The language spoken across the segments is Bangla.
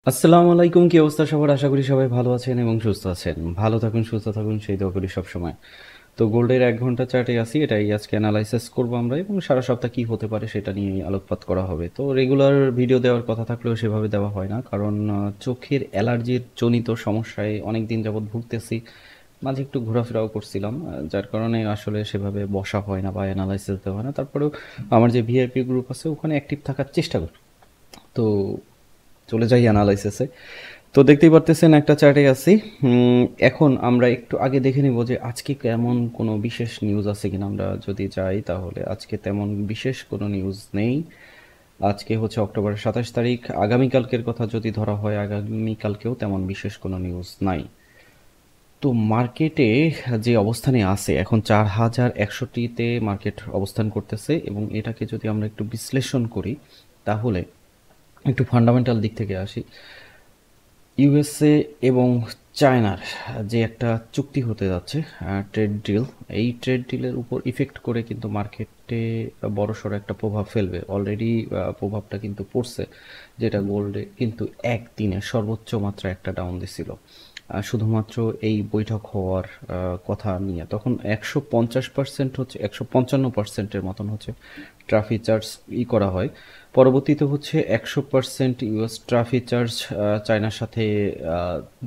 আসসালামু আলাইকুম, কি অবস্থা সবার? আশা করি সবাই ভালো আছেন এবং সুস্থ আছেন। ভালো থাকুন, সুস্থ থাকুন, সেই দোয়া করি সবসময়। তো গোল্ডের 1 ঘন্টা চার্টে আছি, এটাই আজকে অ্যানালাইসিস করবো আমরা এবং সারা সপ্তাহ কি হতে পারে সেটা নিয়ে আলোকপাত করা হবে। তো রেগুলার ভিডিও দেওয়ার কথা থাকলেও সেভাবে দেওয়া হয় না, কারণ চোখের অ্যালার্জির জনিত সমস্যায় অনেক দিন যাবৎ ভুগতেছি। মাঝে একটু ঘোরাফেরাও করছিলাম, যার কারণে আসলে সেভাবে বসা হয় না বা অ্যানালাইসিস দেওয়া হয় না। তারপরেও আমার যে ভিআইপি গ্রুপ আছে ওখানে অ্যাক্টিভ থাকার চেষ্টা করি। তো চলে যাই অ্যানালাইসিসে। তো দেখতেই পারতেছেন একটা চার্টে আছি। এখন আমরা একটু আগে দেখে নিব যে আজকে কেমন কোনো বিশেষ নিউজ আছে কিনা। আমরা যদি যাই তাহলে আজকে তেমন বিশেষ কোনো নিউজ নেই। আজকে হচ্ছে অক্টোবরের 27 তারিখ। আগামীকালকের কথা যদি ধরা হয়, আগামীকালকেও তেমন বিশেষ কোনো নিউজ নাই। তো মার্কেটে যে অবস্থানে আছে এখন 4100টিতে মার্কেট অবস্থান করতেছে, এবং এটাকে যদি আমরা একটু বিশ্লেষণ করি তাহলে একটু ফান্ডামেন্টাল দিক থেকে আসি। ইউএসএ এবং চায়নার যে একটা চুক্তি হতে যাচ্ছে, ট্রেড ডিল, এই ট্রেড ডিলের উপর ইফেক্ট করে কিন্তু মার্কেটে বড়সড় একটা প্রভাব ফেলবে। অলরেডি প্রভাবটা কিন্তু পড়ছে, যেটা গোল্ডে কিন্তু একদিনে সর্বোচ্চ মাত্রা একটা ডাউন দিছিল শুধুমাত্র এই বৈঠক হওয়ার কথা নিয়ে। তখন 150% হচ্ছে, 155%-এর মতন হচ্ছে ট্রাফিক চার্জ করা হয়। পরবর্তীতে হচ্ছে 100% ইউএস ট্রাফিক চার্জ চায়নার সাথে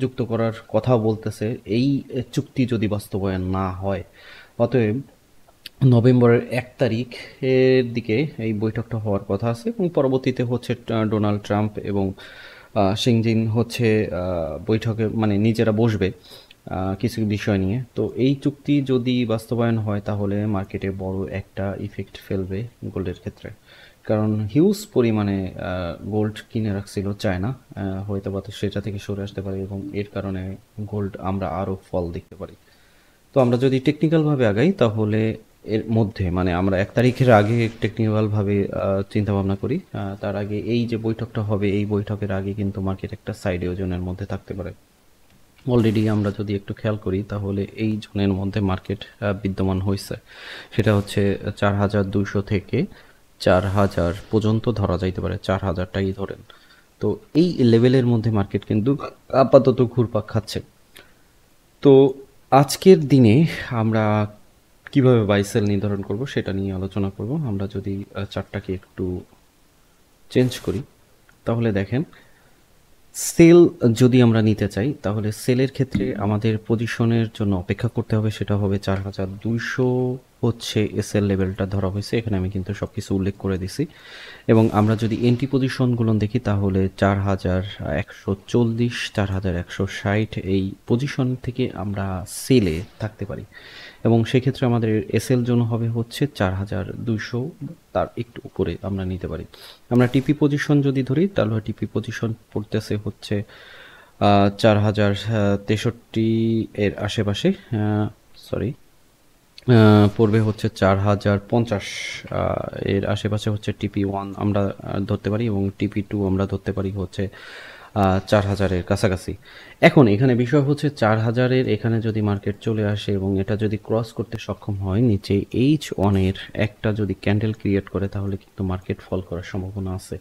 যুক্ত করার কথা বলতেছে, এই চুক্তি যদি বাস্তবায়ন না হয়। অতএব নভেম্বরের 1 তারিখের দিকে এই বৈঠকটা হওয়ার কথা আছে, এবং পরবর্তীতে হচ্ছে ডোনাল্ড ট্রাম্প এবং শিংজিন হচ্ছে বৈঠকে মানে নিজেরা বসবে কিছু বিষয় নিয়ে। তো এই চুক্তি যদি বাস্তবায়ন হয় তাহলে মার্কেটে বড় একটা ইফেক্ট ফেলবে গোল্ডের ক্ষেত্রে, কারণ হিউজ পরিমাণে গোল্ড কিনে রাখছিল চায়না। হয়তো বা সেটা থেকে সরে আসতে পারে এবং এর কারণে গোল্ড আমরা আরও ফল দেখতে পারি। তো আমরা যদি টেকনিক্যালভাবে আগাই তাহলে এর মধ্যে মানে আমরা 1 তারিখের আগে টেকনিক্যালভাবে চিন্তা ভাবনা করি, তার আগে এই যে বৈঠকটা হবে এই বৈঠকের আগে কিন্তু মার্কেট একটা সাইডে জোনের মধ্যে থাকতে পারে। অলরেডি আমরা যদি একটু খেয়াল করি তাহলে এই জোনের মধ্যে মার্কেট বিদ্যমান হয়েছে, সেটা হচ্ছে 4200 থেকে 4000 পর্যন্ত ধরা যাইতে পারে, 4000টাই ধরেন। তো এই লেভেলের মধ্যে মার্কেট কিন্তু আপাতত ঘুরপাক খাচ্ছে। তো আজকের দিনে আমরা কিভাবে বাই সেল নির্ধারণ করব সেটা নিয়ে আলোচনা করব। আমরা যদি চার্টটাকে একটু চেঞ্জ করি তাহলে দেখেন, সেল যদি আমরা নিতে চাই তাহলে সেলের ক্ষেত্রে আমাদের পজিশনের জন্য অপেক্ষা করতে হবে, সেটা হবে 4200 হচ্ছে এসএল লেভেলটা ধরা হয়েছে, এখানে আমি কিন্তু সব কিছু উল্লেখ করে দিছি। এবং আমরা যদি এন্ট্রি পজিশনগুলো দেখি তাহলে 4140, 4160 এই পজিশন থেকে আমরা সেলে থাকতে পারি, এবং সেক্ষেত্রে আমাদের এসএল জোন হবে হচ্ছে 4200, তার একটু উপরে আমরা নিতে পারি। আমরা টিপি পজিশন যদি ধরি তাহলে টিপি পজিশন পড়তেছে হচ্ছে 4063 এর আশেপাশে, সরি, পড়বে হচ্ছে 4050 এর আশেপাশে হচ্ছে টিপি 1 আমরা ধরতে পারি, এবং টিপি 2 আমরা ধরতে পারি হচ্ছে 4000-এর কাছাকাছি। এখন এখানে বিষয় হচ্ছে 4000-এর এখানে যদি মার্কেট চলে আসে এবং এটা যদি ক্রস করতে সক্ষম হয়, নিচে H1-এর একটা যদি ক্যান্ডেল ক্রিয়েট করে তাহলে কিন্তু মার্কেট ফল করার সম্ভাবনা আছে।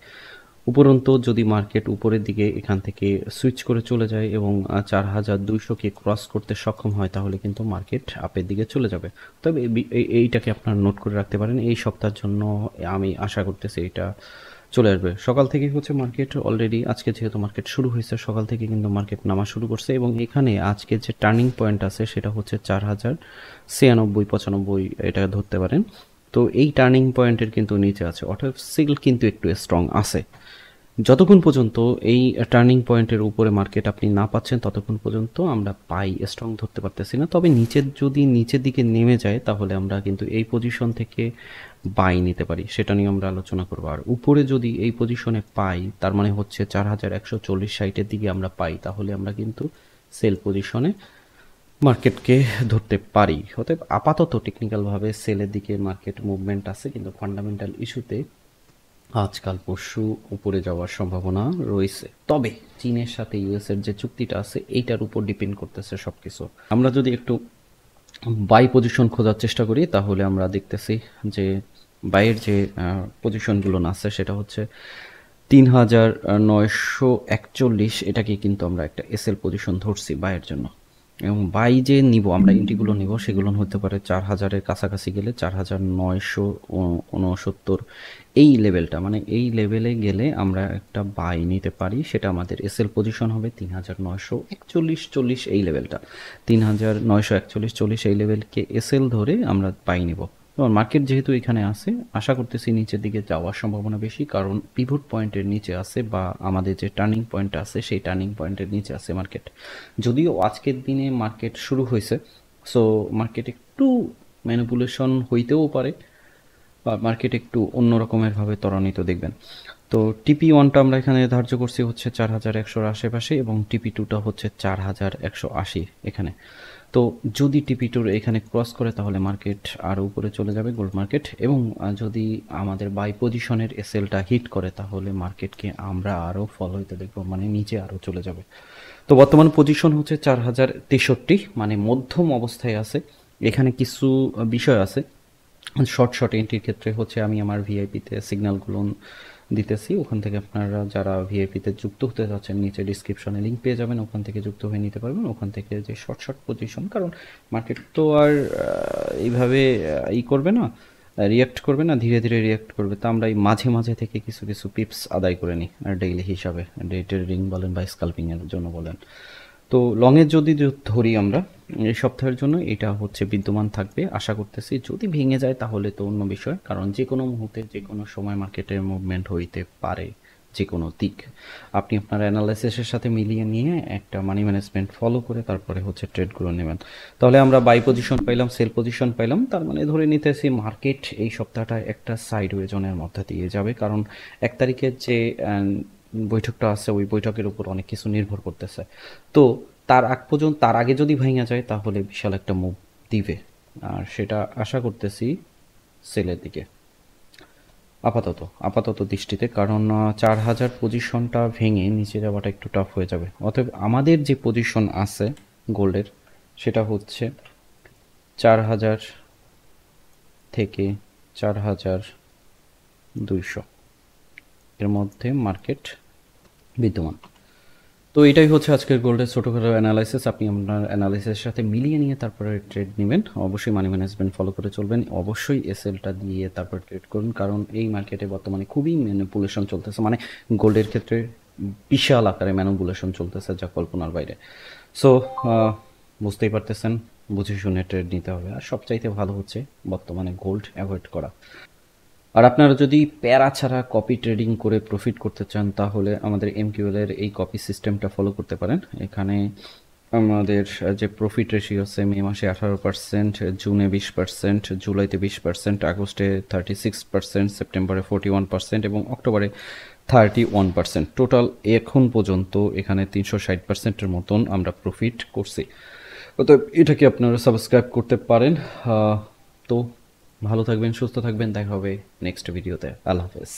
উপরন্তু যদি মার্কেট উপরের দিকে এখান থেকে সুইচ করে চলে যায় এবং 4200-কে ক্রস করতে সক্ষম হয় তাহলে কিন্তু মার্কেট আপের দিকে চলে যাবে। তবে এইটাকে আপনার নোট করে রাখতে পারেন, এই সপ্তাহের জন্য আমি আশা করতেছি এটা চলে আসবে। সকাল থেকে হচ্ছে মার্কেট অলরেডি, আজকে যেহেতু মার্কেট শুরু হয়েছে সকাল থেকে কিন্তু মার্কেট নামা শুরু করছে, এবং এখানে আজকে যে টার্নিং পয়েন্ট আছে সেটা হচ্ছে 4096-95 এটা ধরতে পারেন। তো এই টার্নিং পয়েন্টের কিন্তু নিচে আছে, অর্থাৎ সিগন্যাল কিন্তু একটু স্ট্রং আছে। যতক্ষণ পর্যন্ত এই টার্নিং পয়েন্টের উপরে মার্কেট আপনি না পাচ্ছেন ততক্ষণ পর্যন্ত আমরা পাই স্ট্রং ধরতে পারতেছি না। তবে যদি নিচের দিকে নেমে যায় তাহলে আমরা কিন্তু এই পজিশন থেকে বাই নিতে পারি, সেটা নিয়ে আমরা আলোচনা করবো। আর উপরে যদি এই পজিশনে পাই তার মানে হচ্ছে 4140-60-এর দিকে আমরা পাই, তাহলে আমরা কিন্তু সেল পজিশনে মার্কেটকে ধরতে পারি। অতএব আপাতত টেকনিক্যালভাবে সেলের দিকে মার্কেট মুভমেন্ট আছে, কিন্তু ফান্ডামেন্টাল ইস্যুতে আজকাল পরশু উপরে যাওয়ার সম্ভাবনা রয়েছে। তবে চীনের সাথে ইউএস এর যে চুক্তিটা আছে এইটার উপর ডিপেন্ড করতেছে সবকিছু। আমরা যদি একটু বাই পজিশন খোঁজার চেষ্টা করি তাহলে আমরা দেখতেছি যে বাইয়ের যে পজিশনগুলো আছে সেটা হচ্ছে 3941 এটাকে কিন্তু আমরা একটা এসএল পজিশন ধরছি বাইয়ের জন্য, এবং বাই যে নিব আমরা এন্ট্রিগুলো নিব সেগুলো হতে পারে 4000-এর কাছাকাছি গেলে 4969 এই লেভেলটা, মানে এই লেভেলে গেলে আমরা একটা বাই নিতে পারি। সেটা আমাদের এসএল পজিশন হবে 3941-40 এই লেভেলটা, 3941-40 এই লেভেলকে এসএল ধরে আমরা বাই নিব। এবং মার্কেট যেহেতু এখানে আছে, আশা করতেছি নিচের দিকে যাওয়ার সম্ভাবনা বেশি, কারণ পিভট পয়েন্টের নিচে আছে বা আমাদের যে টার্নিং পয়েন্ট আছে সেই টার্নিং পয়েন্টের নিচে আছে মার্কেট। যদিও আজকের দিনে মার্কেট শুরু হয়েছে, সো মার্কেট একটু ম্যানিপুলেশন হইতেও পারে বা মার্কেট একটু অন্য রকমেরভাবে ত্বরান্বিত দেখবেন। তো টিপি ওয়ানটা আমরা এখানে ধার্য করছি হচ্ছে 4100-র আশেপাশে, এবং টিপি টুটা হচ্ছে 4180 এখানে। তো যদি টিপি টুর এখানে ক্রস করে তাহলে মার্কেট আরও উপরে চলে যাবে গোল্ড মার্কেট, এবং যদি আমাদের বাই পজিশনের এসএলটা হিট করে তাহলে মার্কেটকে আমরা আরও ফল হইতে দেখব, মানে নিচে আরও চলে যাবে। তো বর্তমান পজিশন হচ্ছে 4063, মানে মধ্যম অবস্থায় আছে। এখানে কিছু বিষয় আছে। শর্ট এন্ট্রির ক্ষেত্রে হচ্ছে আমি আমার ভিআইপিতে সিগন্যালগুলো দিতেছি, ওখান থেকে আপনারা যারা ভিআইপিতে যুক্ত হতে যাচ্ছেন নিচে ডিসক্রিপশনে লিঙ্ক পেয়ে যাবেন, ওখান থেকে যুক্ত হয়ে নিতে পারবেন। ওখান থেকে যে শর্ট পজিশন, কারণ মার্কেট তো আর এইভাবে করবে না, রিয়াক্ট করবে না, ধীরে ধীরে রিয়াক্ট করবে। তা আমরা এই মাঝে মাঝে থেকে কিছু কিছু পিপস আদায় করে নিই আর ডেইলি হিসাবে, ডে ট্রেডিং বলেন বা স্কাল্পিংয়ের জন্য বলেন। তো লংয়ের যদি ধরি আমরা এই সপ্তাহের জন্য, এটা হচ্ছে বিদ্যমান থাকবে আশা করতেছি। যদি ভেঙে যায় তাহলে তো অন্য বিষয়, কারণ যে কোনো মুহূর্তে যে কোনো সময় মার্কেটের মুভমেন্ট হইতে পারে যে কোনো দিক। আপনি আপনার অ্যানালাইসিসের সাথে মিলিয়ে নিয়ে একটা মানি ম্যানেজমেন্ট ফলো করে তারপরে হচ্ছে ট্রেডগুলো নেবেন। তাহলে আমরা বাই পজিশন পাইলাম, সেল পজিশন পাইলাম, তার মানে ধরে নিতেছি মার্কেট এই সপ্তাহটা একটা সাইডওয়ে জোনের মধ্যে দিয়ে যাবে, কারণ 1 তারিখের যে বৈঠকটা আছে ওই বৈঠকের উপর অনেক কিছু নির্ভর করতেছে। তো তার আগে যদি ভাঙা যায় তাহলে বিশাল একটা মুভ দিবে, আর সেটা আশা করতেছি সেলের দিকে আপাতত দৃষ্টিতে, কারণ 4000 পজিশনটা ভেঙে নিচে যাওয়াটা একটু টাফ হয়ে যাবে। অতএব আমাদের যে পজিশন আছে গোল্ডের সেটা হচ্ছে 4000 থেকে 4200 এর মধ্যে মার্কেট বিদ্যমান। তো এটাই হচ্ছে আজকের গোল্ডের ছোটোখাটো অ্যানালাইসিস। আপনি আপনার অ্যানালাইসিসের সাথে মিলিয়ে নিয়ে তারপরে ট্রেড নেবেন। অবশ্যই মানি ম্যানেজমেন্ট ফলো করে চলবেন, অবশ্যই এসএলটা দিয়ে তারপর ট্রেড করুন, কারণ এই মার্কেটে বর্তমানে খুবই ম্যানিপুলেশন চলতেছে, মানে গোল্ডের ক্ষেত্রে বিশাল আকারে ম্যানিপুলেশন চলতেছে যা কল্পনার বাইরে। সো বুঝতেই পারতেছেন, বুঝে শুনে ট্রেড নিতে হবে, আর সবচাইতে ভালো হচ্ছে বর্তমানে গোল্ড অ্যাভয়েড করা। আর আপনারা যদি প্যারা ছাড়া কপি ট্রেডিং করে প্রফিট করতে চান তাহলে আমাদের এমকিউএল এর এই কপি সিস্টেমটা ফলো করতে পারেন। এখানে আমাদের যে প্রফিট রেশিও আছে মে মাসে 18%, জুনে 20%, জুলাইতে 20%, আগস্টে 36%, সেপ্টেম্বরে 41% এবং অক্টোবরে 31%। টোটাল এখন পর্যন্ত এখানে 360%-এর মতন আমরা প্রফিট করছি। অতএব এটাকে আপনারা সাবস্ক্রাইব করতে পারেন। তো ভালো থাকবেন, সুস্থ থাকবেন, দেখা হবে নেক্সট ভিডিওতে। আল্লাহ হাফেজ।